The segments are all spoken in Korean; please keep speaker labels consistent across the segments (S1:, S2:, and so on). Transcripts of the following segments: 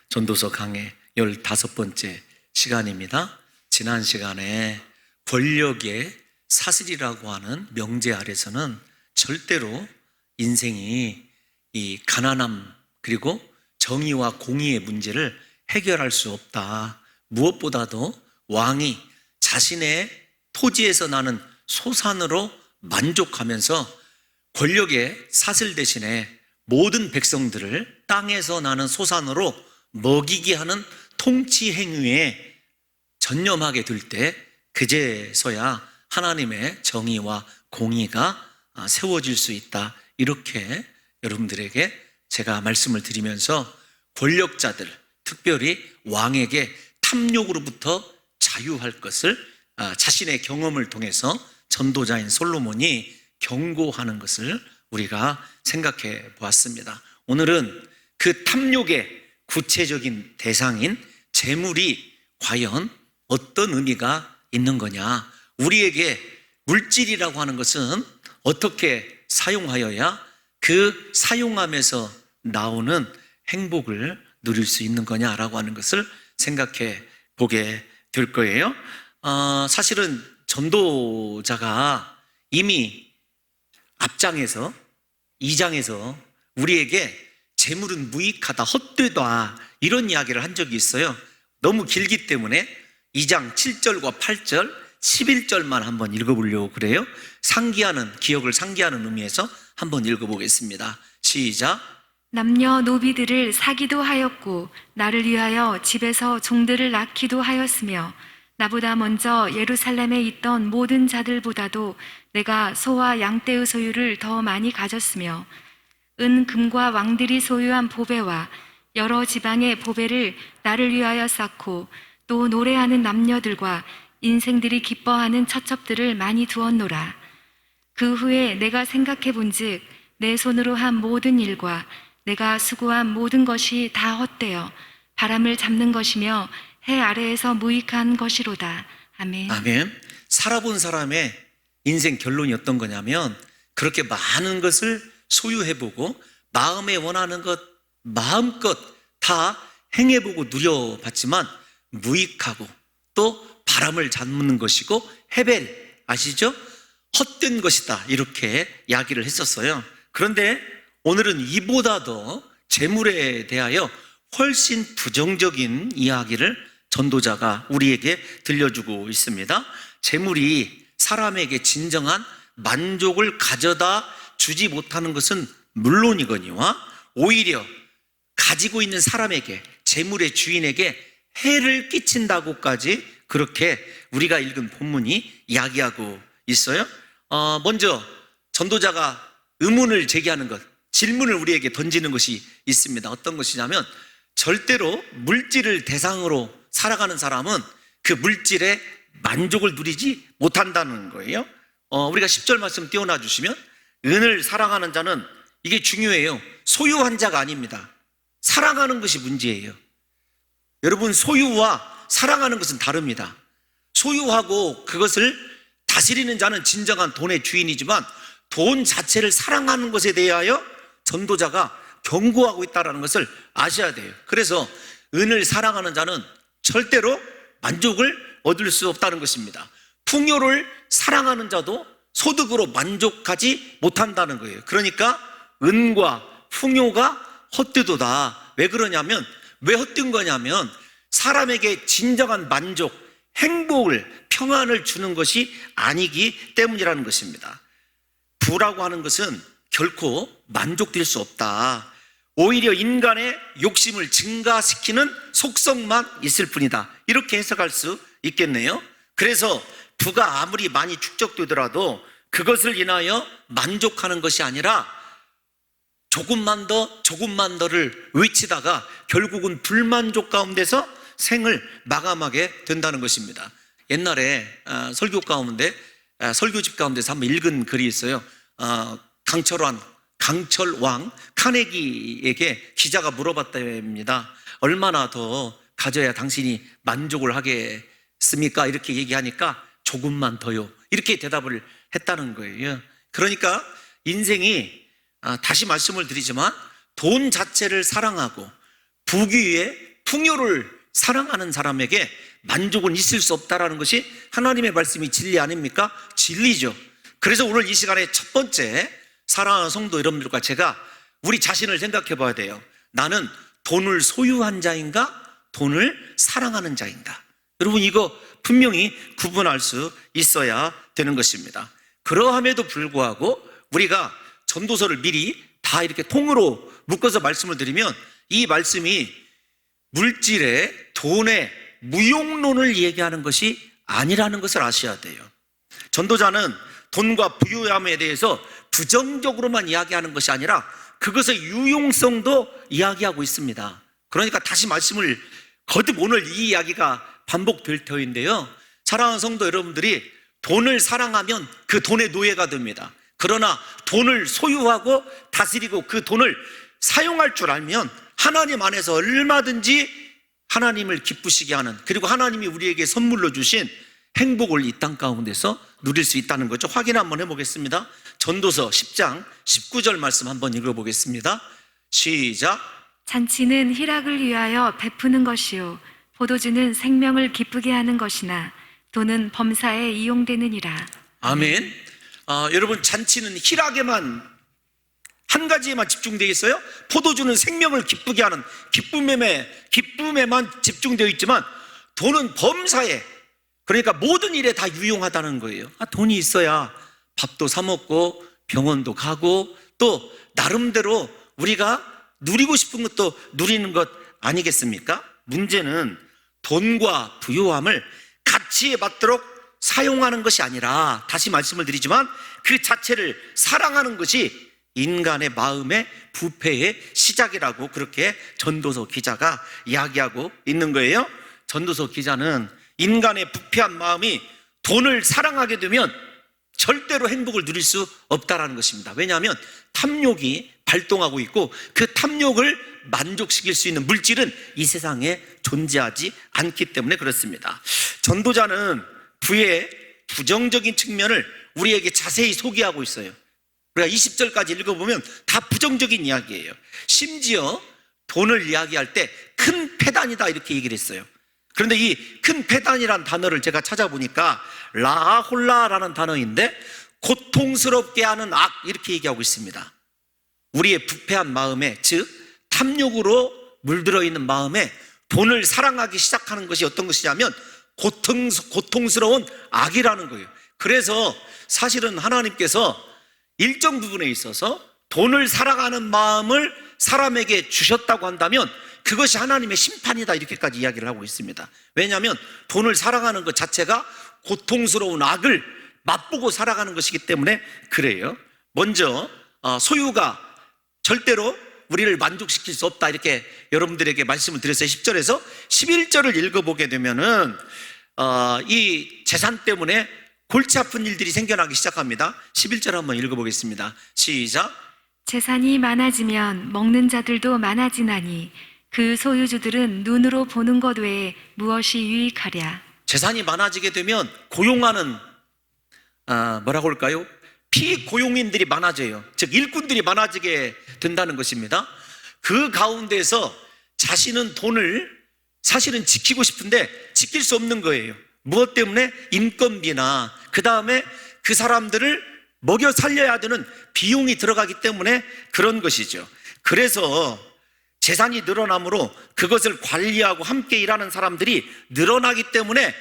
S1: 전도서 강의 15번째 시간입니다. 지난 시간에 권력의 사슬이라고 하는 명제 아래서는 절대로 인생이 이 가난함 그리고 정의와 공의의 문제를 해결할 수 없다. 무엇보다도 왕이 자신의 토지에서 나는 소산으로 만족하면서 권력의 사슬 대신에 모든 백성들을 땅에서 나는 소산으로 먹이게 하는 통치 행위에 전념하게 될 때 그제서야 하나님의 정의와 공의가 세워질 수 있다. 이렇게 여러분들에게 제가 말씀을 드리면서 권력자들, 특별히 왕에게 탐욕으로부터 자유할 것을 자신의 경험을 통해서 전도자인 솔로몬이 경고하는 것을 우리가 생각해 보았습니다. 오늘은 그 탐욕의 구체적인 대상인 재물이 과연 어떤 의미가 있는 거냐, 우리에게 물질이라고 하는 것은 어떻게 사용하여야 그 사용함에서 나오는 행복을 누릴 수 있는 거냐라고 하는 것을 생각해 보게 될 거예요. 사실은 전도자가 이미 앞장에서 2장에서 우리에게 재물은 무익하다, 헛되다 이런 이야기를 한 적이 있어요. 너무 길기 때문에 2장 7절과 8절 11절만 한번 읽어보려고 그래요. 기억을 상기하는 의미에서 한번 읽어보겠습니다. 시작.
S2: 남녀노비들을 사기도 하였고 나를 위하여 집에서 종들을 낳기도 하였으며 나보다 먼저 예루살렘에 있던 모든 자들보다도 내가 소와 양떼의 소유를 더 많이 가졌으며 은, 금과 왕들이 소유한 보배와 여러 지방의 보배를 나를 위하여 쌓고 또 노래하는 남녀들과 인생들이 기뻐하는 처첩들을 많이 두었노라. 그 후에 내가 생각해 본즉 내 손으로 한 모든 일과 내가 수고한 모든 것이 다 헛되어 바람을 잡는 것이며 해 아래에서 무익한 것이로다. 아멘.
S1: 아멘. 살아본 사람의 인생 결론이 어떤 거냐면 그렇게 많은 것을 소유해보고 마음에 원하는 것 마음껏 다 행해보고 누려봤지만 무익하고 또 바람을 잡는 것이고 헤벨 아시죠? 헛된 것이다 이렇게 이야기를 했었어요. 그런데 오늘은 이보다 더 재물에 대하여 훨씬 부정적인 이야기를 전도자가 우리에게 들려주고 있습니다. 재물이 사람에게 진정한 만족을 가져다 주지 못하는 것은 물론이거니와 오히려 가지고 있는 사람에게, 재물의 주인에게 해를 끼친다고까지 그렇게 우리가 읽은 본문이 이야기하고 있어요. 먼저 전도자가 의문을 제기하는 것, 질문을 우리에게 던지는 것이 있습니다. 어떤 것이냐면 절대로 물질을 대상으로 살아가는 사람은 그 물질에 만족을 누리지 못한다는 거예요. 우리가 10절 말씀 띄워놔 주시면 은을 사랑하는 자는 이게 중요해요. 소유한 자가 아닙니다. 사랑하는 것이 문제예요. 여러분, 소유와 사랑하는 것은 다릅니다. 소유하고 그것을 다스리는 자는 진정한 돈의 주인이지만 돈 자체를 사랑하는 것에 대하여 전도자가 경고하고 있다는 것을 아셔야 돼요. 그래서 은을 사랑하는 자는 절대로 만족을 얻을 수 없다는 것입니다. 풍요를 사랑하는 자도 소득으로 만족하지 못한다는 거예요. 그러니까 은과 풍요가 헛되도다. 왜 그러냐면, 왜 헛된 거냐면 사람에게 진정한 만족, 행복을, 평안을 주는 것이 아니기 때문이라는 것입니다. 부라고 하는 것은 결코 만족될 수 없다. 오히려 인간의 욕심을 증가시키는 속성만 있을 뿐이다. 이렇게 해석할 수 있겠네요. 그래서 부가 아무리 많이 축적되더라도 그것을 인하여 만족하는 것이 아니라 조금만 더를 외치다가 결국은 불만족 가운데서 생을 마감하게 된다는 것입니다. 옛날에 설교집 가운데서 한번 읽은 글이 있어요. 강철왕 카네기에게 기자가 물어봤답니다. 얼마나 더 가져야 당신이 만족을 하겠습니까? 이렇게 얘기하니까 조금만 더요. 이렇게 대답을 했다는 거예요. 그러니까 인생이 다시 말씀을 드리지만 돈 자체를 사랑하고 부귀에 풍요를 사랑하는 사람에게 만족은 있을 수 없다라는 것이 하나님의 말씀이 진리 아닙니까? 진리죠. 그래서 오늘 이 시간에 첫 번째, 사랑하는 성도 여러분들과 제가 우리 자신을 생각해 봐야 돼요. 나는 돈을 소유한 자인가? 돈을 사랑하는 자인가? 여러분, 이거 분명히 구분할 수 있어야 되는 것입니다. 그러함에도 불구하고 우리가 전도서를 미리 다 이렇게 통으로 묶어서 말씀을 드리면 이 말씀이 물질의, 돈의 무용론을 얘기하는 것이 아니라는 것을 아셔야 돼요. 전도자는 돈과 부유함에 대해서 부정적으로만 이야기하는 것이 아니라 그것의 유용성도 이야기하고 있습니다. 그러니까 다시 말씀을 거듭 오늘 이 이야기가 반복될 터인데요, 사랑하는 성도 여러분들이 돈을 사랑하면 그 돈의 노예가 됩니다. 그러나 돈을 소유하고 다스리고 그 돈을 사용할 줄 알면 하나님 안에서 얼마든지 하나님을 기쁘시게 하는, 그리고 하나님이 우리에게 선물로 주신 행복을 이 땅 가운데서 누릴 수 있다는 거죠. 확인 한번 해보겠습니다. 전도서 10장 19절 말씀 한번 읽어보겠습니다. 시작.
S2: 잔치는 희락을 위하여 베푸는 것이요 포도주는 생명을 기쁘게 하는 것이나 돈은 범사에 이용되느니라.
S1: 아멘. 여러분, 잔치는 희락에만, 한 가지에만 집중되어 있어요. 포도주는 생명을 기쁘게 하는 기쁨에만 집중되어 있지만 돈은 범사에, 그러니까 모든 일에 다 유용하다는 거예요. 돈이 있어야 밥도 사 먹고 병원도 가고 또 나름대로 우리가 누리고 싶은 것도 누리는 것 아니겠습니까? 문제는 돈과 부유함을 가치에 맞도록 사용하는 것이 아니라, 다시 말씀을 드리지만 그 자체를 사랑하는 것이 인간의 마음의 부패의 시작이라고 그렇게 전도서 기자가 이야기하고 있는 거예요. 전도서 기자는 인간의 부패한 마음이 돈을 사랑하게 되면 절대로 행복을 누릴 수 없다라는 것입니다. 왜냐하면 탐욕이 발동하고 있고 그 탐욕을 만족시킬 수 있는 물질은 이 세상에 존재하지 않기 때문에 그렇습니다. 전도자는 부의 부정적인 측면을 우리에게 자세히 소개하고 있어요. 우리가 20절까지 읽어보면 다 부정적인 이야기예요. 심지어 돈을 이야기할 때 큰 패단이다 이렇게 얘기를 했어요. 그런데 이 큰 패단이라는 단어를 제가 찾아보니까 라홀라라는 단어인데 고통스럽게 하는 악 이렇게 얘기하고 있습니다. 우리의 부패한 마음에, 즉 탐욕으로 물들어 있는 마음에 돈을 사랑하기 시작하는 것이 어떤 것이냐면 고통스러운 악이라는 거예요. 그래서 사실은 하나님께서 일정 부분에 있어서 돈을 사랑하는 마음을 사람에게 주셨다고 한다면 그것이 하나님의 심판이다 이렇게까지 이야기를 하고 있습니다. 왜냐하면 돈을 사랑하는 것 자체가 고통스러운 악을 맛보고 살아가는 것이기 때문에 그래요. 먼저 소유가 절대로 우리를 만족시킬 수 없다 이렇게 여러분들에게 말씀을 드렸어요. 10절에서 11절을 읽어보게 되면은 이 재산 때문에 골치 아픈 일들이 생겨나기 시작합니다. 11절 한번 읽어보겠습니다. 시작.
S2: 재산이 많아지면 먹는 자들도 많아지나니 그 소유주들은 눈으로 보는 것 외에 무엇이 유익하랴.
S1: 재산이 많아지게 되면 고용하는 뭐라고 할까요? 피고용인들이 많아져요. 즉 일꾼들이 많아지게 된다는 것입니다. 그 가운데서 자신은 돈을 사실은 지키고 싶은데 지킬 수 없는 거예요. 무엇 때문에? 인건비나 그 다음에 그 사람들을 먹여 살려야 되는 비용이 들어가기 때문에 그런 것이죠. 그래서 재산이 늘어나므로 그것을 관리하고 함께 일하는 사람들이 늘어나기 때문에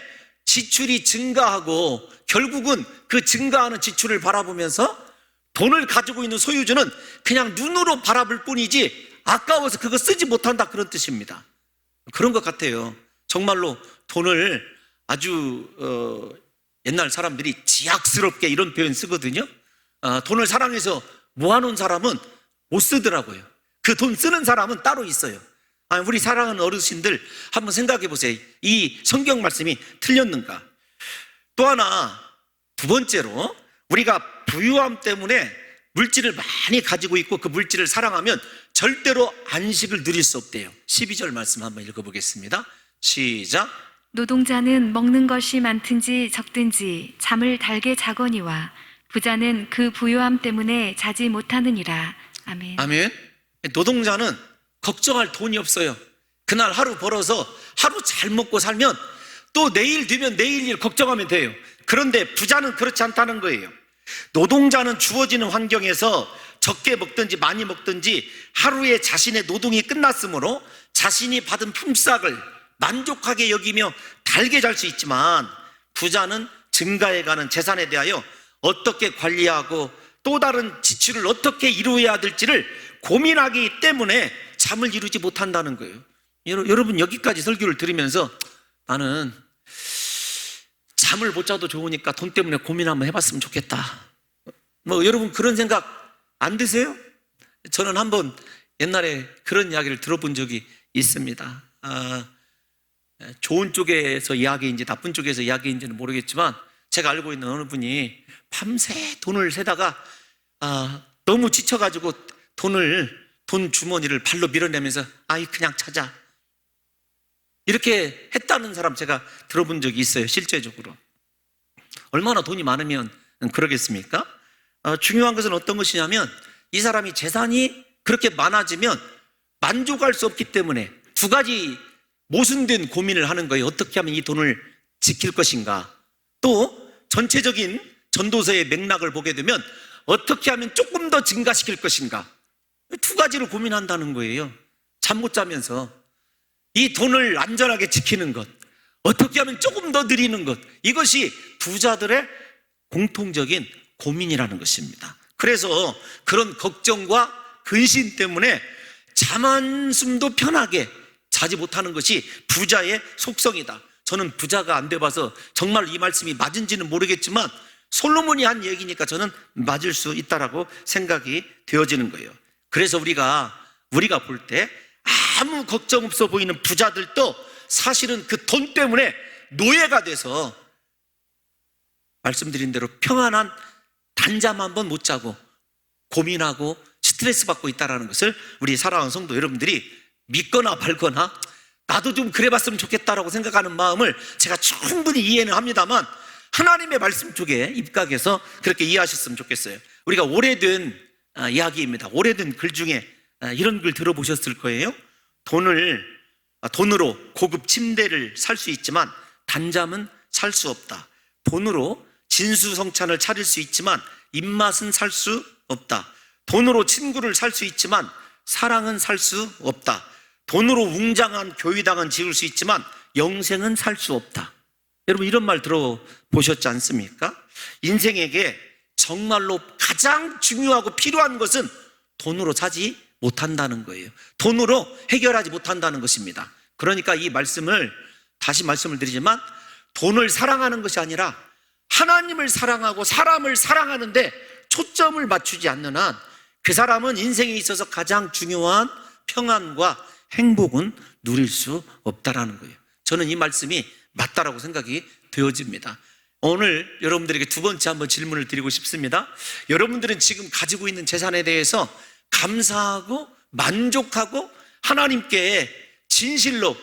S1: 지출이 증가하고 결국은 그 증가하는 지출을 바라보면서 돈을 가지고 있는 소유주는 그냥 눈으로 바라볼 뿐이지 아까워서 그거 쓰지 못한다 그런 뜻입니다. 그런 것 같아요. 정말로 돈을 아주 옛날 사람들이 지약스럽게 이런 표현 쓰거든요. 돈을 사랑해서 모아놓은 사람은 못 쓰더라고요. 그 돈 쓰는 사람은 따로 있어요. 우리 사랑하는 어르신들 한번 생각해 보세요. 이 성경 말씀이 틀렸는가? 또 하나, 두 번째로 우리가 부유함 때문에 물질을 많이 가지고 있고 그 물질을 사랑하면 절대로 안식을 누릴 수 없대요. 12절 말씀 한번 읽어보겠습니다. 시작.
S2: 노동자는 먹는 것이 많든지 적든지 잠을 달게 자거니와 부자는 그 부유함 때문에 자지 못하느니라. 아멘.
S1: 아멘. 노동자는 걱정할 돈이 없어요. 그날 하루 벌어서 하루 잘 먹고 살면 또 내일 되면 내일 일 걱정하면 돼요. 그런데 부자는 그렇지 않다는 거예요. 노동자는 주어지는 환경에서 적게 먹든지 많이 먹든지 하루에 자신의 노동이 끝났으므로 자신이 받은 품삯을 만족하게 여기며 달게 잘 수 있지만, 부자는 증가해가는 재산에 대하여 어떻게 관리하고 또 다른 지출을 어떻게 이루어야 될지를 고민하기 때문에 잠을 이루지 못한다는 거예요. 여러분, 여기까지 설교를 들으면서 나는 잠을 못 자도 좋으니까 돈 때문에 고민 한번 해봤으면 좋겠다, 뭐 여러분 그런 생각 안 드세요? 저는 한번 옛날에 그런 이야기를 들어본 적이 있습니다. 좋은 쪽에서 이야기인지 나쁜 쪽에서 이야기인지는 모르겠지만, 제가 알고 있는 어느 분이 밤새 돈을 세다가 너무 지쳐가지고 돈 주머니를 발로 밀어내면서 아이 그냥 자자, 이렇게 했다는 사람 제가 들어본 적이 있어요. 실제적으로 얼마나 돈이 많으면 그러겠습니까? 중요한 것은 어떤 것이냐면, 이 사람이 재산이 그렇게 많아지면 만족할 수 없기 때문에 두 가지 모순된 고민을 하는 거예요. 어떻게 하면 이 돈을 지킬 것인가, 또 전체적인 전도서의 맥락을 보게 되면 어떻게 하면 조금 더 증가시킬 것인가, 두 가지를 고민한다는 거예요. 잠 못 자면서 이 돈을 안전하게 지키는 것, 어떻게 하면 조금 더 늘리는 것, 이것이 부자들의 공통적인 고민이라는 것입니다. 그래서 그런 걱정과 근심 때문에 잠 한숨도 편하게 자지 못하는 것이 부자의 속성이다. 저는 부자가 안 돼봐서 정말 이 말씀이 맞은지는 모르겠지만 솔로몬이 한 얘기니까 저는 맞을 수 있다라고 생각이 되어지는 거예요. 그래서 우리가 볼 때 아무 걱정 없어 보이는 부자들도 사실은 그 돈 때문에 노예가 돼서 말씀드린 대로 평안한 단잠 한 번 못 자고 고민하고 스트레스 받고 있다는 것을 우리 사랑하는 성도 여러분들이 믿거나 말거나 나도 좀 그래봤으면 좋겠다라고 생각하는 마음을 제가 충분히 이해는 합니다만, 하나님의 말씀 쪽에 입각해서 그렇게 이해하셨으면 좋겠어요. 우리가 오래된 이야기입니다. 오래된 글 중에 이런 글 들어보셨을 거예요. 돈으로 고급 침대를 살 수 있지만 단잠은 살 수 없다. 돈으로 진수성찬을 차릴 수 있지만 입맛은 살 수 없다. 돈으로 친구를 살 수 있지만 사랑은 살 수 없다. 돈으로 웅장한 교회당은 지을 수 있지만 영생은 살 수 없다. 여러분, 이런 말 들어보셨지 않습니까? 인생에게 정말로 가장 중요하고 필요한 것은 돈으로 사지 못한다는 거예요. 돈으로 해결하지 못한다는 것입니다. 그러니까 이 말씀을 다시 말씀을 드리지만, 돈을 사랑하는 것이 아니라 하나님을 사랑하고 사람을 사랑하는데 초점을 맞추지 않는 한 그 사람은 인생에 있어서 가장 중요한 평안과 행복은 누릴 수 없다라는 거예요. 저는 이 말씀이 맞다라고 생각이 되어집니다. 오늘 여러분들에게 두 번째 한번 질문을 드리고 싶습니다. 여러분들은 지금 가지고 있는 재산에 대해서 감사하고 만족하고 하나님께 진실로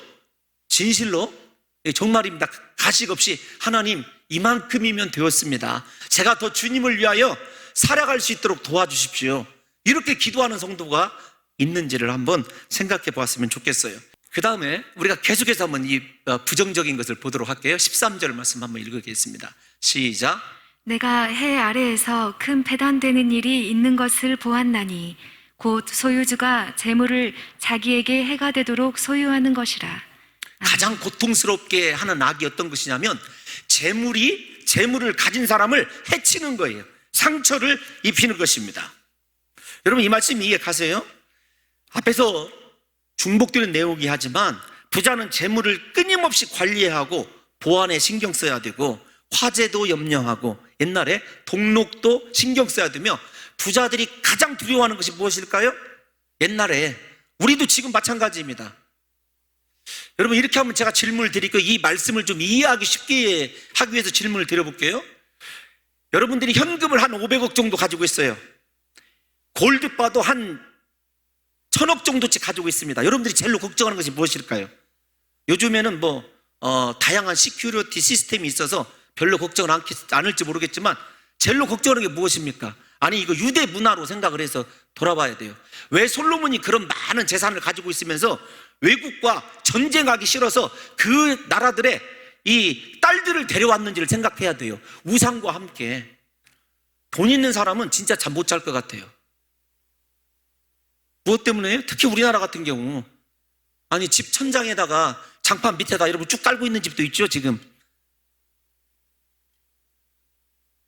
S1: 정말입니다, 가식 없이 하나님 이만큼이면 되었습니다, 제가 더 주님을 위하여 살아갈 수 있도록 도와주십시오, 이렇게 기도하는 성도가 있는지를 한번 생각해 보았으면 좋겠어요. 그 다음에 우리가 계속해서 한번 이 부정적인 것을 보도록 할게요. 13절 말씀 한번 읽겠습니다. 시작.
S2: 내가 해 아래에서 큰 배단되는 일이 있는 것을 보았나니 곧 소유주가 재물을 자기에게 해가 되도록 소유하는 것이라.
S1: 가장 고통스럽게 하는 악이 어떤 것이냐면 재물을 가진 사람을 해치는 거예요. 상처를 입히는 것입니다. 여러분, 이 말씀 이해 가세요? 앞에서 중복되는 내용이긴 하지만 부자는 재물을 끊임없이 관리해야 하고 보안에 신경 써야 되고 화재도 염려하고 옛날에 동록도 신경 써야 되며, 부자들이 가장 두려워하는 것이 무엇일까요? 옛날에 우리도 지금 마찬가지입니다. 여러분, 이렇게 하면 제가 질문을 드리고 이 말씀을 좀 이해하기 쉽게 하기 위해서 질문을 드려볼게요. 여러분들이 현금을 한 500억 정도 가지고 있어요. 골드바도 한 1000억 정도씩 가지고 있습니다. 여러분들이 제일로 걱정하는 것이 무엇일까요? 요즘에는 다양한 시큐리티 시스템이 있어서 별로 걱정을 않을지 모르겠지만 제일로 걱정하는 게 무엇입니까? 아니 이거 유대 문화로 생각을 해서 돌아봐야 돼요. 왜 솔로몬이 그런 많은 재산을 가지고 있으면서 외국과 전쟁하기 싫어서 그 나라들의 이 딸들을 데려왔는지를 생각해야 돼요. 우상과 함께. 돈 있는 사람은 진짜 잠 못 잘 것 같아요. 무엇 때문에요? 특히 우리나라 같은 경우 아니 집 천장에다가 장판 밑에다 여러분 쭉 깔고 있는 집도 있죠. 지금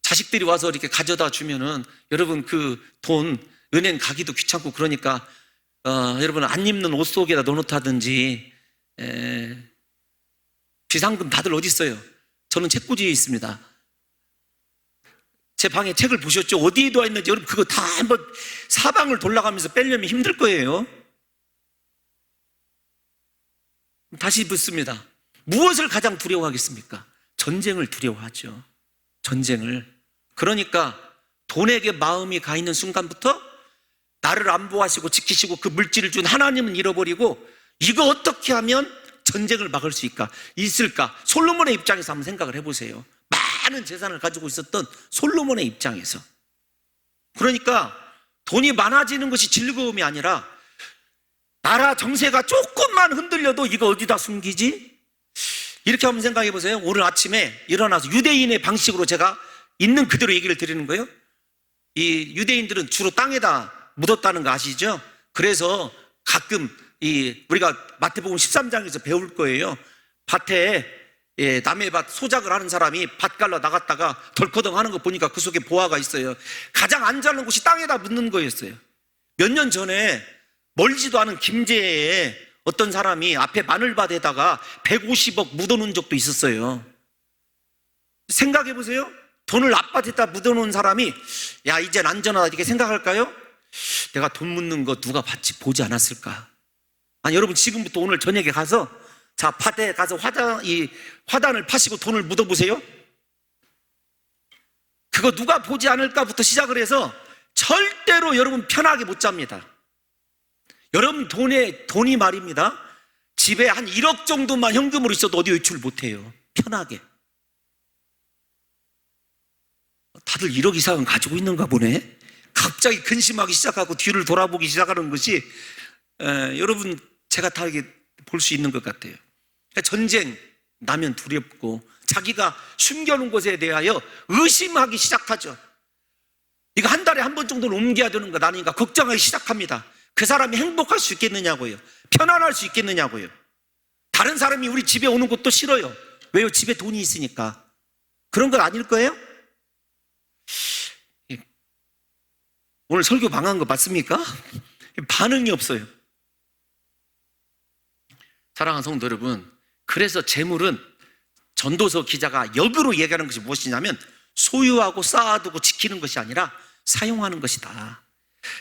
S1: 자식들이 와서 이렇게 가져다 주면은 여러분 그 돈 은행 가기도 귀찮고 그러니까 여러분 안 입는 옷 속에다 넣어놓다든지 비상금 다들 어디 있어요? 저는 책꽂이에 있습니다. 제 방에 책을 보셨죠? 어디에 둬 있는지 여러분 그거 다 한번 사방을 돌아가면서 빼려면 힘들 거예요. 다시 묻습니다. 무엇을 가장 두려워하겠습니까? 전쟁을 두려워하죠. 전쟁을. 그러니까 돈에게 마음이 가 있는 순간부터 나를 안보하시고 지키시고 그 물질을 준 하나님은 잃어버리고 이거 어떻게 하면 전쟁을 막을 수 있을까? 솔로몬의 입장에서 한번 생각을 해보세요. 많은 재산을 가지고 있었던 솔로몬의 입장에서. 그러니까 돈이 많아지는 것이 즐거움이 아니라 나라 정세가 조금만 흔들려도 이거 어디다 숨기지? 이렇게 한번 생각해 보세요. 오늘 아침에 일어나서 유대인의 방식으로 제가 있는 그대로 얘기를 드리는 거예요. 이 유대인들은 주로 땅에다 묻었다는 거 아시죠? 그래서 가끔 우리가 마태복음 13장에서 배울 거예요. 밭에 남의 밭 소작을 하는 사람이 밭 갈러 나갔다가 덜커덩 하는 거 보니까 그 속에 보화가 있어요. 가장 안전한 곳이 땅에다 묻는 거였어요. 몇 년 전에 멀지도 않은 김제에 어떤 사람이 앞에 마늘밭에다가 150억 묻어놓은 적도 있었어요. 생각해 보세요. 돈을 앞밭에다 묻어놓은 사람이 야 이젠 안전하다 이렇게 생각할까요? 내가 돈 묻는 거 누가 봤지 보지 않았을까? 아니 여러분 지금부터 오늘 저녁에 가서 자 밭에 가서 화단을 파시고 돈을 묻어보세요. 그거 누가 보지 않을까부터 시작을 해서 절대로 여러분 편하게 못 잡니다. 여러분 돈이 말입니다. 집에 한 1억 정도만 현금으로 있어도 어디 외출 못해요. 편하게. 다들 1억 이상은 가지고 있는가 보네. 갑자기 근심하기 시작하고 뒤를 돌아보기 시작하는 것이 여러분 제가 다 이렇게 볼 수 있는 것 같아요. 그러니까 전쟁 나면 두렵고 자기가 숨겨놓은 것에 대하여 의심하기 시작하죠. 이거 한 달에 한 번 정도는 옮겨야 되는 거 아닌가 걱정하기 시작합니다. 그 사람이 행복할 수 있겠느냐고요. 편안할 수 있겠느냐고요. 다른 사람이 우리 집에 오는 것도 싫어요. 왜요? 집에 돈이 있으니까. 그런 건 아닐 거예요? 오늘 설교 방한 거 맞습니까? 반응이 없어요. 사랑하는 성도 여러분, 그래서 재물은 전도서 기자가 역으로 얘기하는 것이 무엇이냐면 소유하고 쌓아두고 지키는 것이 아니라 사용하는 것이다.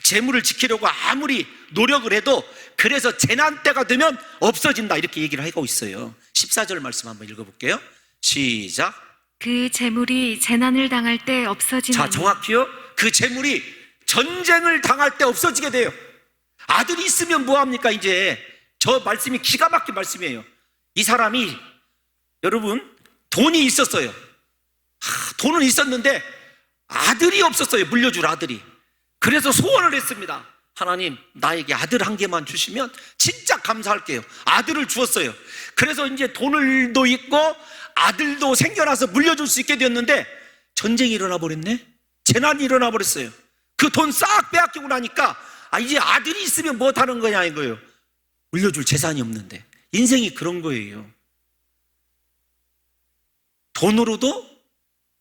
S1: 재물을 지키려고 아무리 노력을 해도 그래서 재난 때가 되면 없어진다 이렇게 얘기를 하고 있어요. 14절 말씀 한번 읽어볼게요. 시작.
S2: 그 재물이 재난을 당할 때 없어지나니.
S1: 자, 정확히요. 그 재물이 전쟁을 당할 때 없어지게 돼요. 아들이 있으면 뭐합니까? 이제 저 말씀이 기가 막힌 말씀이에요. 이 사람이 여러분 돈이 있었어요. 돈은 있었는데 아들이 없었어요. 물려줄 아들이. 그래서 소원을 했습니다. 하나님 나에게 아들 한 개만 주시면 진짜 감사할게요. 아들을 주었어요. 그래서 이제 돈을도 있고 아들도 생겨나서 물려줄 수 있게 되었는데 전쟁이 일어나 버렸네. 재난이 일어나 버렸어요. 그 돈 싹 빼앗기고 나니까 이제 아들이 있으면 뭐 하는 거냐 이거예요. 물려줄 재산이 없는데. 인생이 그런 거예요. 돈으로도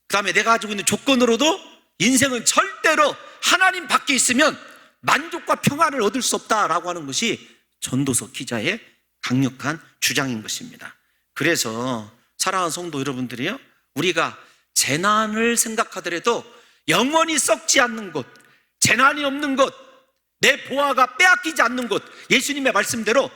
S1: 그다음에 내가 가지고 있는 조건으로도 인생은 절대로 하나님 밖에 있으면 만족과 평안을 얻을 수 없다라고 하는 것이 전도서 기자의 강력한 주장인 것입니다. 그래서 사랑하는 성도 여러분들이요, 우리가 재난을 생각하더라도 영원히 썩지 않는 곳, 재난이 없는 곳, 내 보화가 빼앗기지 않는 곳, 예수님의 말씀대로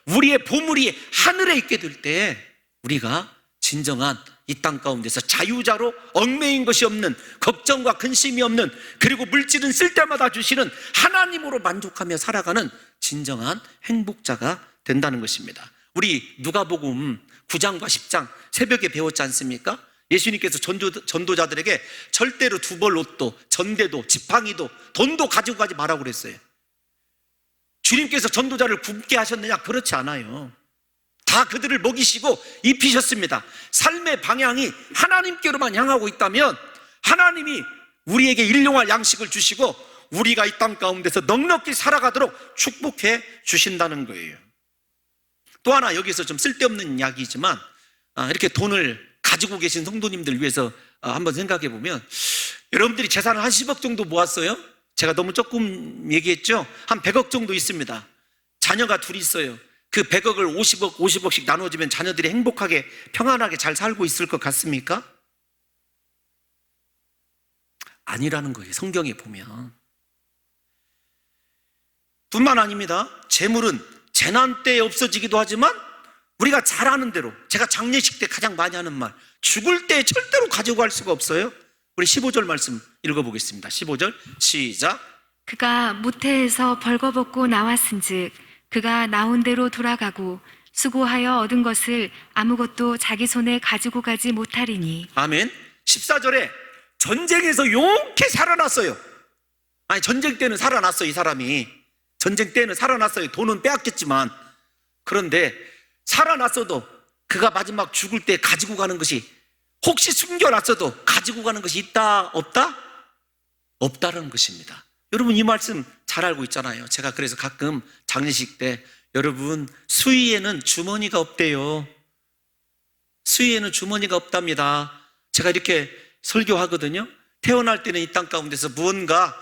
S1: 우리의 보물이 하늘에 있게 될 때 우리가 진정한 이 땅 가운데서 자유자로 얽매인 것이 없는, 걱정과 근심이 없는, 그리고 물질은 쓸 때마다 주시는 하나님으로 만족하며 살아가는 진정한 행복자가 된다는 것입니다. 우리 누가복음 9장과 10장 새벽에 배웠지 않습니까? 예수님께서 전도자들에게 절대로 두벌 옷도, 전대도, 지팡이도, 돈도 가지고 가지 말라고 그랬어요. 주님께서 전도자를 굶게 하셨느냐? 그렇지 않아요. 다 그들을 먹이시고 입히셨습니다. 삶의 방향이 하나님께로만 향하고 있다면 하나님이 우리에게 일용할 양식을 주시고 우리가 이 땅 가운데서 넉넉히 살아가도록 축복해 주신다는 거예요. 또 하나, 여기서 좀 쓸데없는 이야기지만 이렇게 돈을 가지고 계신 성도님들 위해서 한번 생각해 보면, 여러분들이 재산을 한 10억 정도 모았어요? 제가 너무 조금 얘기했죠? 한 100억 정도 있습니다. 자녀가 둘이 있어요. 그 100억을 50억씩 나눠주면 자녀들이 행복하게 평안하게 잘 살고 있을 것 같습니까? 아니라는 거예요. 성경에 보면. 뿐만 아닙니다. 재물은 재난 때에 없어지기도 하지만 우리가 잘 아는 대로, 제가 장례식 때 가장 많이 하는 말, 죽을 때 절대로 가지고 갈 수가 없어요. 우리 15절 말씀 읽어보겠습니다. 15절 시작.
S2: 그가 무태에서 벌거벗고 나왔은즉 그가 나온 대로 돌아가고 수고하여 얻은 것을 아무것도 자기 손에 가지고 가지 못하리니.
S1: 아멘. 14절에 전쟁에서 용케 살아났어요. 아니, 전쟁 때는 살아났어요. 이 사람이 전쟁 때는 살아났어요. 돈은 빼앗겼지만. 그런데 살아났어도 그가 마지막 죽을 때 가지고 가는 것이, 혹시 숨겨놨어도 가지고 가는 것이 있다 없다? 없다는 것입니다. 여러분, 이 말씀 잘 알고 있잖아요. 제가 그래서 가끔 장례식 때, 여러분, 수의에는 주머니가 없대요. 수의에는 주머니가 없답니다. 제가 이렇게 설교하거든요. 태어날 때는 이 땅 가운데서 무언가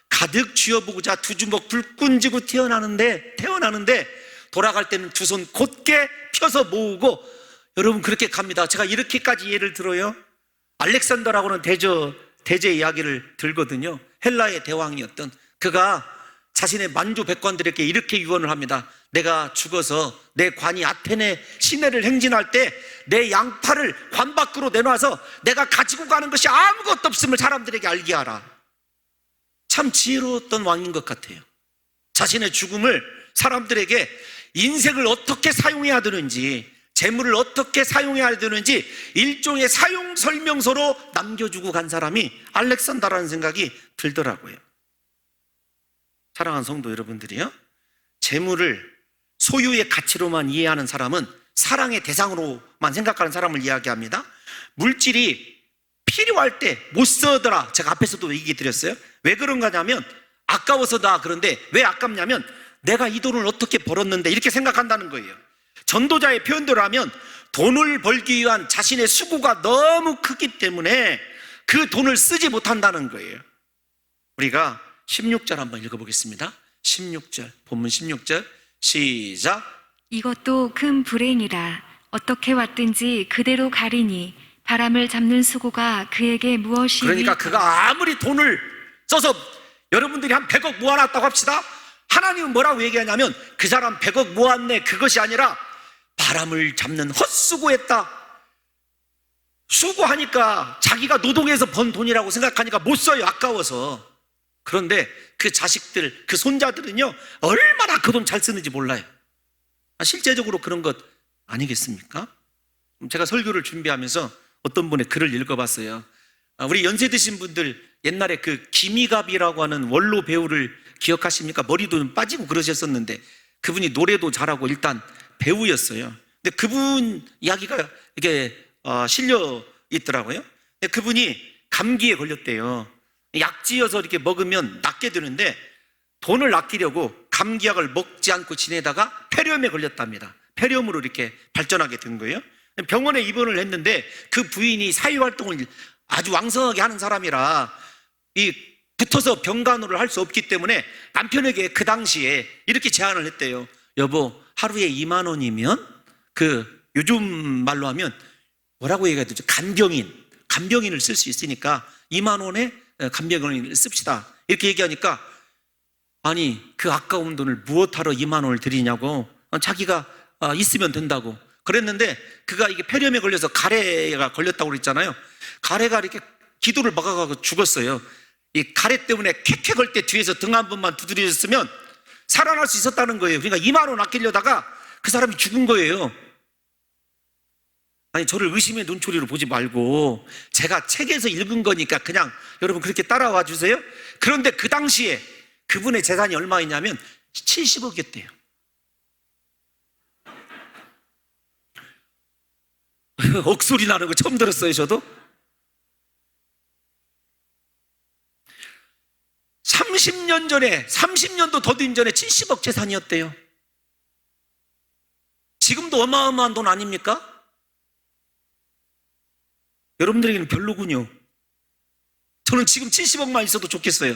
S1: 가득 쥐어보고자 두 주먹 불끈 쥐고 태어나는데 돌아갈 때는 두 손 곧게 펴서 모으고, 여러분, 그렇게 갑니다. 제가 이렇게까지 예를 들어요. 알렉산더라고는 대제 이야기를 들거든요. 헬라의 대왕이었던 그가 자신의 만주 백관들에게 이렇게 유언을 합니다. 내가 죽어서 내 관이 아테네 시내를 행진할 때 내 양팔을 관 밖으로 내놔서 내가 가지고 가는 것이 아무것도 없음을 사람들에게 알게 하라. 참 지혜로웠던 왕인 것 같아요. 자신의 죽음을 사람들에게 인생을 어떻게 사용해야 되는지, 재물을 어떻게 사용해야 되는지 일종의 사용 설명서로 남겨주고 간 사람이 알렉산더라는 생각이 들더라고요. 사랑하는 성도 여러분들이요, 재물을 소유의 가치로만 이해하는 사람은 사랑의 대상으로만 생각하는 사람을 이야기합니다. 물질이 필요할 때 못 쓰더라. 제가 앞에서도 얘기 드렸어요. 왜 그런가 하면 아까워서다. 그런데 왜 아깝냐면 내가 이 돈을 어떻게 벌었는데 이렇게 생각한다는 거예요. 전도자의 표현대로 하면 돈을 벌기 위한 자신의 수고가 너무 크기 때문에 그 돈을 쓰지 못한다는 거예요. 우리가 16절 한번 읽어보겠습니다. 16절, 본문 16절 시작.
S2: 이것도 큰 불행이라. 어떻게 왔든지 그대로 가리니 바람을 잡는 수고가 그에게 무엇이.
S1: 그러니까 그가 아무리 돈을 써서, 여러분들이 한 100억 모아놨다고 합시다. 하나님은 뭐라고 얘기하냐면 그 사람 100억 모았네, 그것이 아니라 바람을 잡는 헛수고했다. 수고하니까 자기가 노동해서 번 돈이라고 생각하니까 못 써요. 아까워서. 그런데 그 자식들, 그 손자들은요, 얼마나 그 돈 잘 쓰는지 몰라요. 실제적으로 그런 것 아니겠습니까? 제가 설교를 준비하면서 어떤 분의 글을 읽어봤어요. 우리 연세 드신 분들 옛날에 그 김희갑이라고 하는 원로 배우를 기억하십니까? 머리도 좀 빠지고 그러셨었는데 그분이 노래도 잘하고 일단 배우였어요. 근데 그분 이야기가 이게 실려 있더라고요. 근데 그분이 감기에 걸렸대요. 약지여서 이렇게 먹으면 낫게 되는데 돈을 아끼려고 감기약을 먹지 않고 지내다가 폐렴에 걸렸답니다. 폐렴으로 이렇게 발전하게 된 거예요. 병원에 입원을 했는데 그 부인이 사회활동을 아주 왕성하게 하는 사람이라 붙어서 병간호를 할 수 없기 때문에 남편에게 그 당시에 이렇게 제안을 했대요. 여보, 하루에 2만 원이면 요즘 말로 하면 뭐라고 얘기해야 되죠? 간병인을 쓸 수 있으니까 2만 원에 간병인을 씁시다. 이렇게 얘기하니까, 아니, 그 아까운 돈을 무엇하러 2만 원을 드리냐고, 자기가 있으면 된다고 그랬는데, 그가 이게 폐렴에 걸려서 가래가 걸렸다고 그랬잖아요. 가래가 이렇게 기도를 막아가고 죽었어요. 이 가래 때문에 쾌쾌 걸 때 뒤에서 등 한 번만 두드려줬으면 살아날 수 있었다는 거예요. 그러니까 2만 원 아끼려다가 그 사람이 죽은 거예요. 아니, 저를 의심의 눈초리로 보지 말고 제가 책에서 읽은 거니까 그냥 여러분 그렇게 따라와 주세요. 그런데 그 당시에 그분의 재산이 얼마였냐면 70억이었대요. 억소리 나는 거 처음 들었어요, 저도. 30년 전에, 30년도 더딘 전에 70억 재산이었대요. 지금도 어마어마한 돈 아닙니까? 여러분들에게는 별로군요. 저는 지금 70억만 있어도 좋겠어요.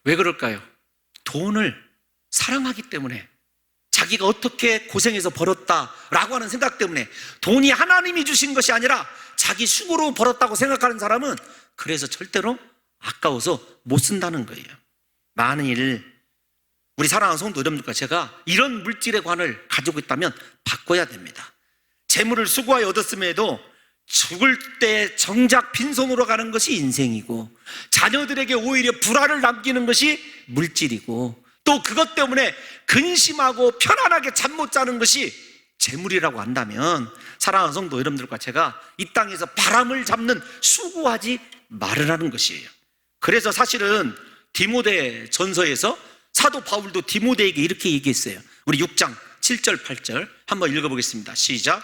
S1: 왜 그럴까요? 돈을 사랑하기 때문에, 자기가 어떻게 고생해서 벌었다라고 하는 생각 때문에, 돈이 하나님이 주신 것이 아니라 자기 수고로 벌었다고 생각하는 사람은 그래서 절대로 아까워서 못 쓴다는 거예요. 만일 우리 사랑하는 성도 여러분들과 제가 이런 물질의 관을 가지고 있다면 바꿔야 됩니다. 재물을 수고하여 얻었음에도 죽을 때 정작 빈손으로 가는 것이 인생이고, 자녀들에게 오히려 불화를 남기는 것이 물질이고, 또 그것 때문에 근심하고 편안하게 잠 못 자는 것이 재물이라고 한다면, 사랑하는 성도 여러분들과 제가 이 땅에서 바람을 잡는 수고하지 말으라는 것이에요. 그래서 사실은 디모데 전서에서 사도 바울도 디모데에게 이렇게 얘기했어요. 우리 6장 7절 8절 한번 읽어보겠습니다. 시작.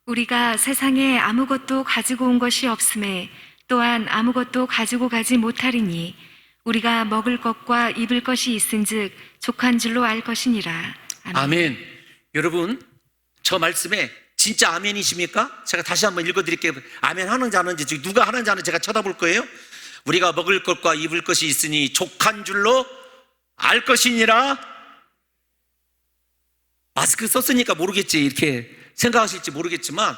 S2: 우리가 세상에 아무것도 가지고 온 것이 없음에 또한 아무것도 가지고 가지 못하리니 우리가 먹을 것과 입을 것이 있은즉 족한 줄로 알 것이니라. 아멘.
S1: 아멘. 여러분, 저 말씀에 진짜 아멘이십니까? 제가 다시 한번 읽어드릴게요. 아멘 하는지 안 하는지, 누가 하는지 안 하는지 제가 쳐다볼 거예요. 우리가 먹을 것과 입을 것이 있으니 족한 줄로 알 것이니라. 마스크 썼으니까 모르겠지 이렇게 생각하실지 모르겠지만,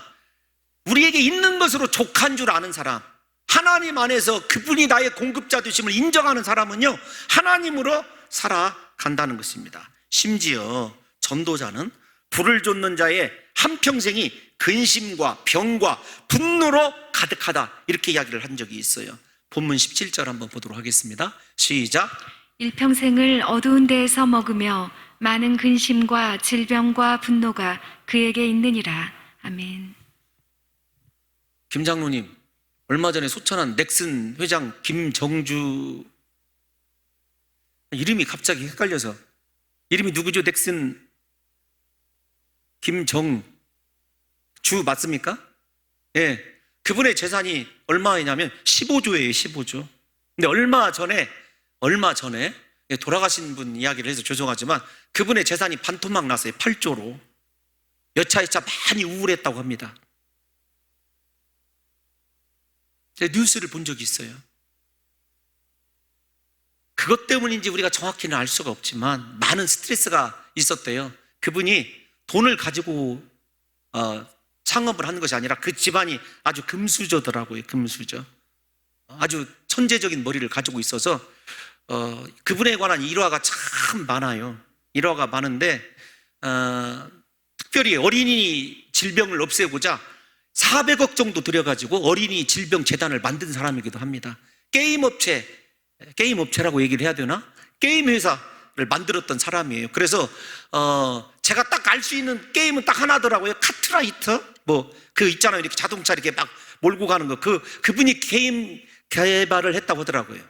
S1: 우리에게 있는 것으로 족한 줄 아는 사람, 하나님 안에서 그분이 나의 공급자 되심을 인정하는 사람은요, 하나님으로 살아간다는 것입니다. 심지어 전도자는 불을 좇는 자의 한평생이 근심과 병과 분노로 가득하다, 이렇게 이야기를 한 적이 있어요. 본문 17절 한번 보도록 하겠습니다. 시작.
S2: 일평생을 어두운 데에서 먹으며 많은 근심과 질병과 분노가 그에게 있느니라. 아멘.
S1: 김 장로님, 얼마 전에 소천한 넥슨 회장 김정주, 이름이 갑자기 헷갈려서, 이름이 누구죠? 넥슨 김정주 맞습니까? 예, 그분의 재산이 얼마이냐면 15조예요 15조. 근데 얼마 전에 돌아가신 분 이야기를 해서 죄송하지만 그분의 재산이 반토막 났어요. 8조로. 여차여차 많이 우울했다고 합니다. 제가 뉴스를 본 적이 있어요. 그것 때문인지 우리가 정확히는 알 수가 없지만 많은 스트레스가 있었대요. 그분이 돈을 가지고 창업을 하는 것이 아니라 그 집안이 아주 금수저더라고요. 금수저. 아주 천재적인 머리를 가지고 있어서 그분에 관한 일화가 참 많아요. 일화가 많은데 특별히 어린이 질병을 없애고자 400억 정도 들여가지고 어린이 질병 재단을 만든 사람이기도 합니다. 게임 업체라고 얘기를 해야 되나? 게임 회사를 만들었던 사람이에요. 그래서 제가 딱 알 수 있는 게임은 딱 하나더라고요. 카트라이트, 그 있잖아요. 이렇게 자동차 이렇게 막 몰고 가는 거. 그분이 게임 개발을 했다고 하더라고요.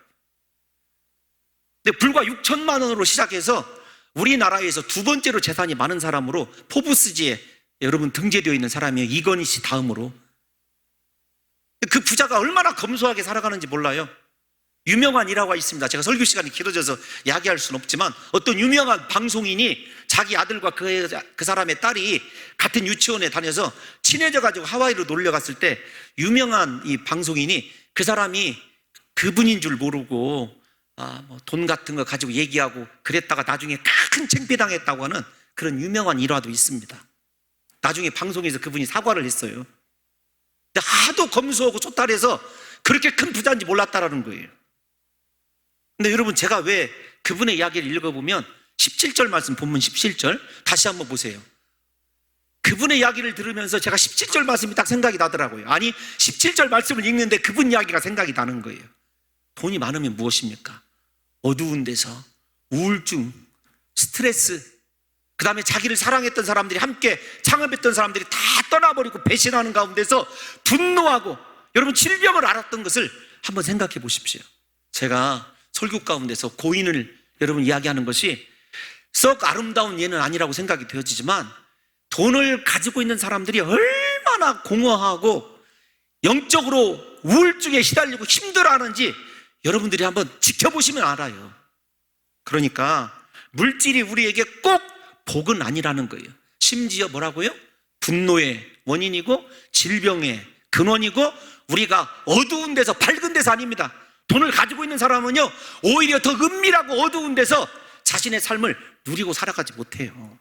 S1: 근데 불과 6천만 원으로 시작해서 우리나라에서 두 번째로 재산이 많은 사람으로 포브스지에 여러분 등재되어 있는 사람이에요. 이건희 씨 다음으로. 그 부자가 얼마나 검소하게 살아가는지 몰라요. 유명한 일화가 있습니다. 제가 설교 시간이 길어져서 이야기할 수는 없지만, 어떤 유명한 방송인이 자기 아들과 그 사람의 딸이 같은 유치원에 다녀서 친해져가지고 하와이로 놀러 갔을 때, 유명한 이 방송인이 그 사람이 그분인 줄 모르고 돈 같은 거 가지고 얘기하고 그랬다가 나중에 큰 창피당했다고 하는 그런 유명한 일화도 있습니다. 나중에 방송에서 그분이 사과를 했어요. 근데 하도 검소하고 쪼탈해서 그렇게 큰 부자인지 몰랐다라는 거예요. 근데 여러분, 제가 왜 그분의 이야기를 읽어보면 17절 말씀, 본문 17절 다시 한번 보세요. 그분의 이야기를 들으면서 제가 17절 말씀이 딱 생각이 나더라고요. 아니, 17절 말씀을 읽는데 그분 이야기가 생각이 나는 거예요. 돈이 많으면 무엇입니까? 어두운 데서 우울증, 스트레스, 그 다음에 자기를 사랑했던 사람들이, 함께 창업했던 사람들이 다 떠나버리고 배신하는 가운데서 분노하고, 여러분 질병을 앓았던 것을 한번 생각해 보십시오. 제가 설교 가운데서 고인을 여러분 이야기하는 것이 썩 아름다운 예는 아니라고 생각이 되어지지만, 돈을 가지고 있는 사람들이 얼마나 공허하고 영적으로 우울증에 시달리고 힘들어하는지 여러분들이 한번 지켜보시면 알아요. 그러니까 물질이 우리에게 꼭 복은 아니라는 거예요. 심지어 뭐라고요? 분노의 원인이고 질병의 근원이고, 우리가 어두운 데서 밝은 데서 아닙니다. 돈을 가지고 있는 사람은요, 오히려 더 은밀하고 어두운 데서 자신의 삶을 누리고 살아가지 못해요.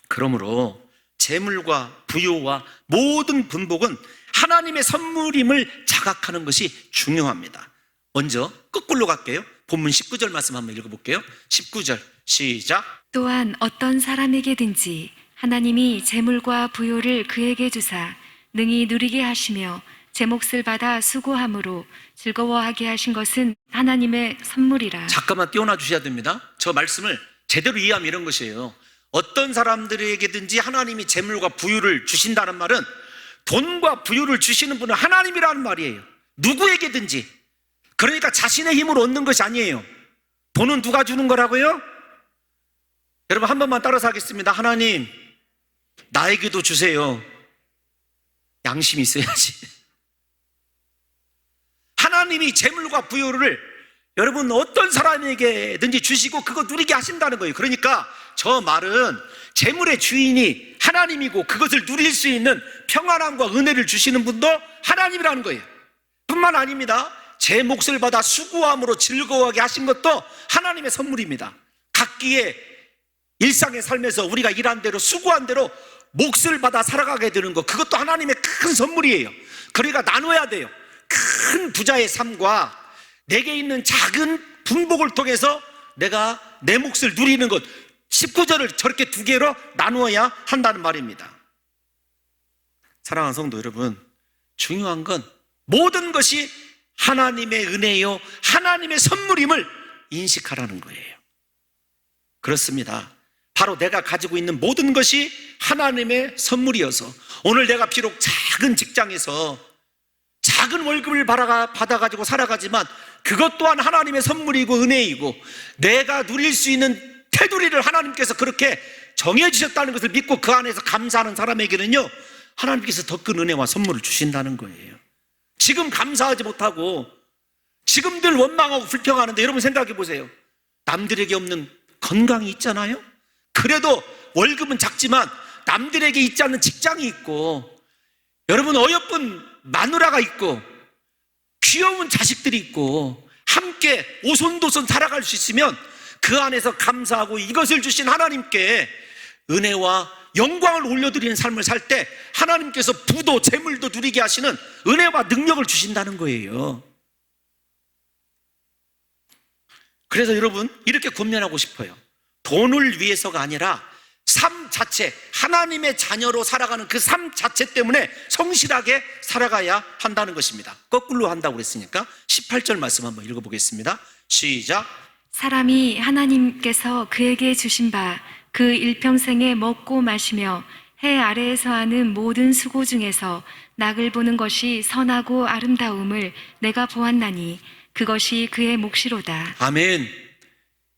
S1: 그러므로 재물과 부요와 모든 분복은 하나님의 선물임을 자각하는 것이 중요합니다. 먼저 거꾸로 갈게요. 본문 19절 말씀 한번 읽어볼게요. 19절 시작.
S2: 또한 어떤 사람에게든지 하나님이 재물과 부요를 그에게 주사 능히 누리게 하시며 제 몫을 받아 수고함으로 즐거워하게 하신 것은 하나님의 선물이라.
S1: 잠깐만 띄워놔 주셔야 됩니다. 저 말씀을 제대로 이해하면 이런 것이에요. 어떤 사람들에게든지 하나님이 재물과 부유를 주신다는 말은, 돈과 부유를 주시는 분은 하나님이라는 말이에요. 누구에게든지. 그러니까 자신의 힘으로 얻는 것이 아니에요. 돈은 누가 주는 거라고요? 여러분 한 번만 따라서 하겠습니다. 하나님, 나에게도 주세요. 양심이 있어야지. 하나님이 재물과 부유를 여러분 어떤 사람에게든지 주시고 그거 누리게 하신다는 거예요. 그러니까 저 말은 재물의 주인이 하나님이고 그것을 누릴 수 있는 평안함과 은혜를 주시는 분도 하나님이라는 거예요. 뿐만 아닙니다. 제 몫을 받아 수고함으로 즐거워하게 하신 것도 하나님의 선물입니다. 각기의 일상의 삶에서 우리가 일한 대로 수고한 대로 몫을 받아 살아가게 되는 것, 그것도 하나님의 큰 선물이에요. 그러니까 나눠야 돼요. 큰 부자의 삶과 내게 있는 작은 분복을 통해서 내가 내 몫을 누리는 것, 19절을 저렇게 두 개로 나누어야 한다는 말입니다. 사랑하는 성도 여러분, 중요한 건 모든 것이 하나님의 은혜요, 하나님의 선물임을 인식하라는 거예요. 그렇습니다. 바로 내가 가지고 있는 모든 것이 하나님의 선물이어서, 오늘 내가 비록 작은 직장에서 작은 월급을 받아가지고 살아가지만 그것 또한 하나님의 선물이고 은혜이고, 내가 누릴 수 있는 테두리를 하나님께서 그렇게 정해주셨다는 것을 믿고 그 안에서 감사하는 사람에게는요, 하나님께서 더 큰 은혜와 선물을 주신다는 거예요. 지금 감사하지 못하고 지금 늘 원망하고 불평하는데, 여러분 생각해 보세요. 남들에게 없는 건강이 있잖아요. 그래도 월급은 작지만 남들에게 있지 않는 직장이 있고, 여러분 어여쁜 마누라가 있고 귀여운 자식들이 있고 함께 오손도손 살아갈 수 있으면 그 안에서 감사하고 이것을 주신 하나님께 은혜와 영광을 올려드리는 삶을 살 때 하나님께서 부도 재물도 누리게 하시는 은혜와 능력을 주신다는 거예요. 그래서 여러분 이렇게 권면하고 싶어요. 돈을 위해서가 아니라 삶 자체, 하나님의 자녀로 살아가는 그 삶 자체 때문에 성실하게 살아가야 한다는 것입니다. 거꾸로 한다고 그랬으니까 18절 말씀 한번 읽어보겠습니다. 시작.
S2: 사람이 하나님께서 그에게 주신 바 그 일평생에 먹고 마시며 해 아래에서 하는 모든 수고 중에서 낙을 보는 것이 선하고 아름다움을 내가 보았나니 그것이 그의 몫이로다.
S1: 아멘.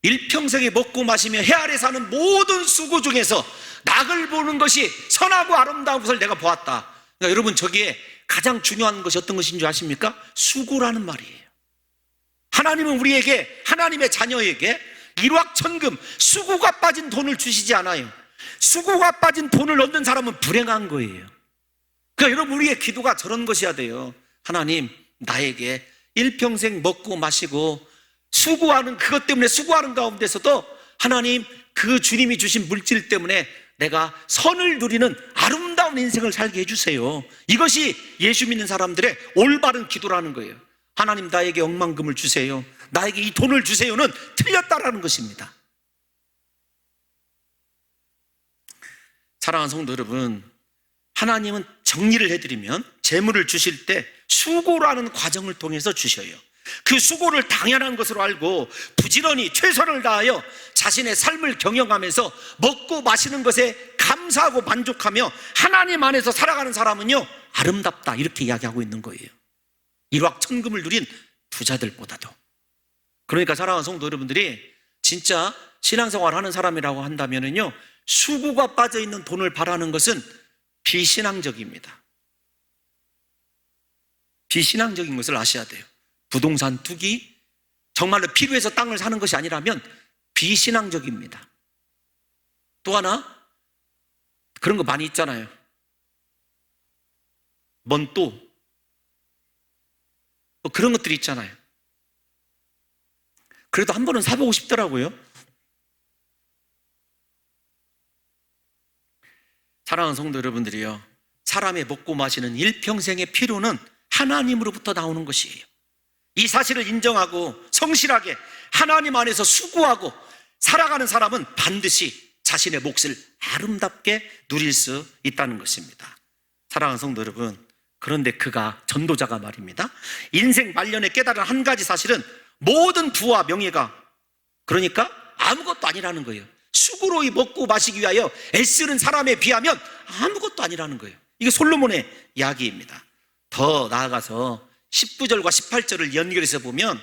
S1: 일평생에 먹고 마시며 해 아래 사는 모든 수고 중에서 낙을 보는 것이 선하고 아름다운 것을 내가 보았다. 그러니까 여러분 저기에 가장 중요한 것이 어떤 것인 줄 아십니까? 수고라는 말이에요. 하나님은 우리에게, 하나님의 자녀에게 일확천금 수고가 빠진 돈을 주시지 않아요. 수고가 빠진 돈을 얻는 사람은 불행한 거예요. 그러니까 여러분 우리의 기도가 저런 것이어야 돼요. 하나님, 나에게 일평생 먹고 마시고 수고하는, 그것 때문에 수고하는 가운데서도 하나님 그 주님이 주신 물질 때문에 내가 선을 누리는 아름다운 인생을 살게 해주세요. 이것이 예수 믿는 사람들의 올바른 기도라는 거예요. 하나님 나에게 억만금을 주세요, 나에게 이 돈을 주세요는 틀렸다라는 것입니다. 사랑하는 성도 여러분, 하나님은 정리를 해드리면 재물을 주실 때 수고라는 과정을 통해서 주셔요. 그 수고를 당연한 것으로 알고 부지런히 최선을 다하여 자신의 삶을 경영하면서 먹고 마시는 것에 감사하고 만족하며 하나님 안에서 살아가는 사람은요, 아름답다, 이렇게 이야기하고 있는 거예요. 일확천금을 누린 부자들보다도. 그러니까 사랑하는 성도 여러분들이 진짜 신앙생활 하는 사람이라고 한다면요, 수고가 빠져있는 돈을 바라는 것은 비신앙적입니다. 비신앙적인 것을 아셔야 돼요. 부동산 투기, 정말로 필요해서 땅을 사는 것이 아니라면 비신앙적입니다. 또 하나, 그런 거 많이 있잖아요. 먼또, 뭐 그런 것들이 있잖아요. 그래도 한 번은 사보고 싶더라고요. 사랑하는 성도 여러분들이요, 사람의 먹고 마시는 일평생의 필요는 하나님으로부터 나오는 것이에요. 이 사실을 인정하고 성실하게 하나님 안에서 수고하고 살아가는 사람은 반드시 자신의 몫을 아름답게 누릴 수 있다는 것입니다. 사랑하는 성도 여러분, 그런데 그가, 전도자가 말입니다, 인생 말년에 깨달은 한 가지 사실은 모든 부와 명예가, 그러니까 아무것도 아니라는 거예요. 수고로 먹고 마시기 위하여 애쓰는 사람에 비하면 아무것도 아니라는 거예요. 이게 솔로몬의 이야기입니다. 더 나아가서 19절과 18절을 연결해서 보면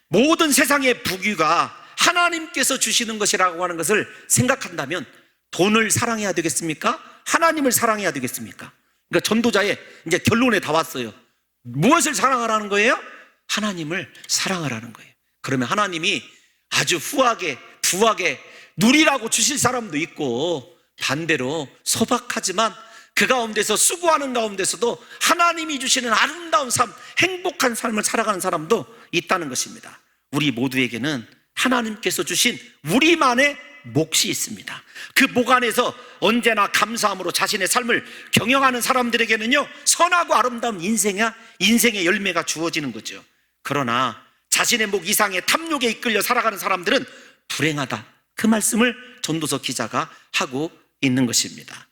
S1: 모든 세상의 부귀가 하나님께서 주시는 것이라고 하는 것을 생각한다면 돈을 사랑해야 되겠습니까? 하나님을 사랑해야 되겠습니까? 그러니까 전도자의 이제 결론에 다 왔어요. 무엇을 사랑하라는 거예요? 하나님을 사랑하라는 거예요. 그러면 하나님이 아주 후하게 부하게 누리라고 주실 사람도 있고, 반대로 소박하지만 그 가운데서 수고하는 가운데서도 하나님이 주시는 아름다운 삶, 행복한 삶을 살아가는 사람도 있다는 것입니다. 우리 모두에게는 하나님께서 주신 우리만의 몫이 있습니다. 그 목 안에서 언제나 감사함으로 자신의 삶을 경영하는 사람들에게는요, 선하고 아름다운 인생의 열매가 주어지는 거죠. 그러나 자신의 목 이상의 탐욕에 이끌려 살아가는 사람들은 불행하다, 그 말씀을 전도서 기자가 하고 있는 것입니다.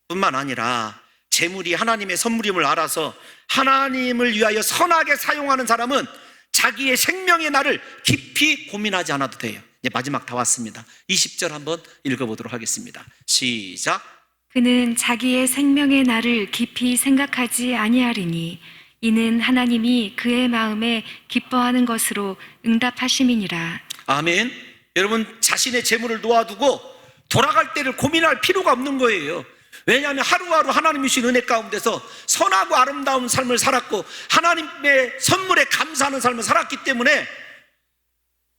S1: 뿐만 아니라 재물이 하나님의 선물임을 알아서 하나님을 위하여 선하게 사용하는 사람은 자기의 생명의 날을 깊이 고민하지 않아도 돼요. 이제 마지막 다 왔습니다. 20절 한번 읽어보도록 하겠습니다. 시작.
S2: 그는 자기의 생명의 날을 깊이 생각하지 아니하리니 이는 하나님이 그의 마음에 기뻐하는 것으로 응답하심이니라.
S1: 아멘. 여러분, 자신의 재물을 놓아두고 돌아갈 때를 고민할 필요가 없는 거예요. 왜냐하면 하루하루 하나님이 주신 은혜 가운데서 선하고 아름다운 삶을 살았고 하나님의 선물에 감사하는 삶을 살았기 때문에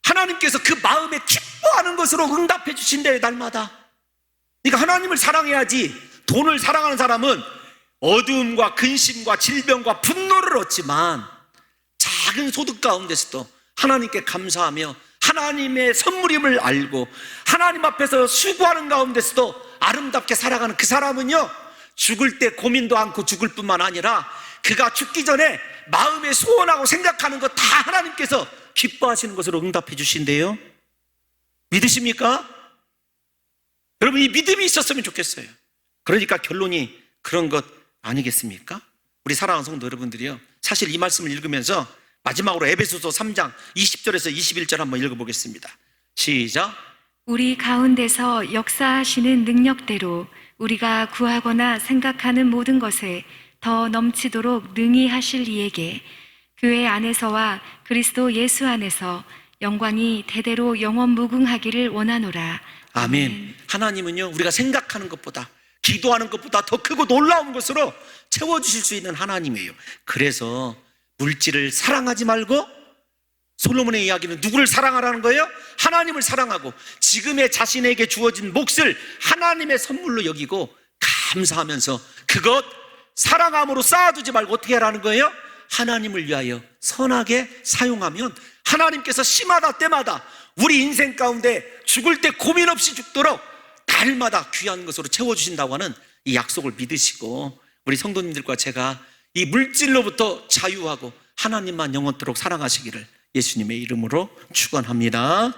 S1: 하나님께서 그 마음에 기뻐하는 것으로 응답해 주신대요, 날마다. 그러니까 하나님을 사랑해야지. 돈을 사랑하는 사람은 어두움과 근심과 질병과 분노를 얻지만 작은 소득 가운데서도 하나님께 감사하며 하나님의 선물임을 알고 하나님 앞에서 수고하는 가운데서도 아름답게 살아가는 그 사람은요, 죽을 때 고민도 않고 죽을 뿐만 아니라 그가 죽기 전에 마음에 소원하고 생각하는 것 다 하나님께서 기뻐하시는 것으로 응답해 주신대요. 믿으십니까? 여러분, 이 믿음이 있었으면 좋겠어요. 그러니까 결론이 그런 것 아니겠습니까? 우리 사랑하는 성도 여러분들이요, 사실 이 말씀을 읽으면서 마지막으로 에베소서 3장 20절에서 21절 한번 읽어보겠습니다. 시작.
S2: 우리 가운데서 역사하시는 능력대로 우리가 구하거나 생각하는 모든 것에 더 넘치도록 능히 하실 이에게 교회 안에서와 그리스도 예수 안에서 영광이 대대로 영원 무궁하기를 원하노라.
S1: 아멘. 하나님은요, 우리가 생각하는 것보다 기도하는 것보다 더 크고 놀라운 것으로 채워주실 수 있는 하나님이에요. 그래서 물질을 사랑하지 말고, 솔로몬의 이야기는 누구를 사랑하라는 거예요? 하나님을 사랑하고 지금의 자신에게 주어진 몫을 하나님의 선물로 여기고 감사하면서 그것 사랑함으로 쌓아두지 말고 어떻게 하라는 거예요? 하나님을 위하여 선하게 사용하면 하나님께서 시마다 때마다 우리 인생 가운데 죽을 때 고민 없이 죽도록 날마다 귀한 것으로 채워주신다고 하는 이 약속을 믿으시고, 우리 성도님들과 제가 이 물질로부터 자유하고 하나님만 영원토록 사랑하시기를 예수님의 이름으로 축원합니다.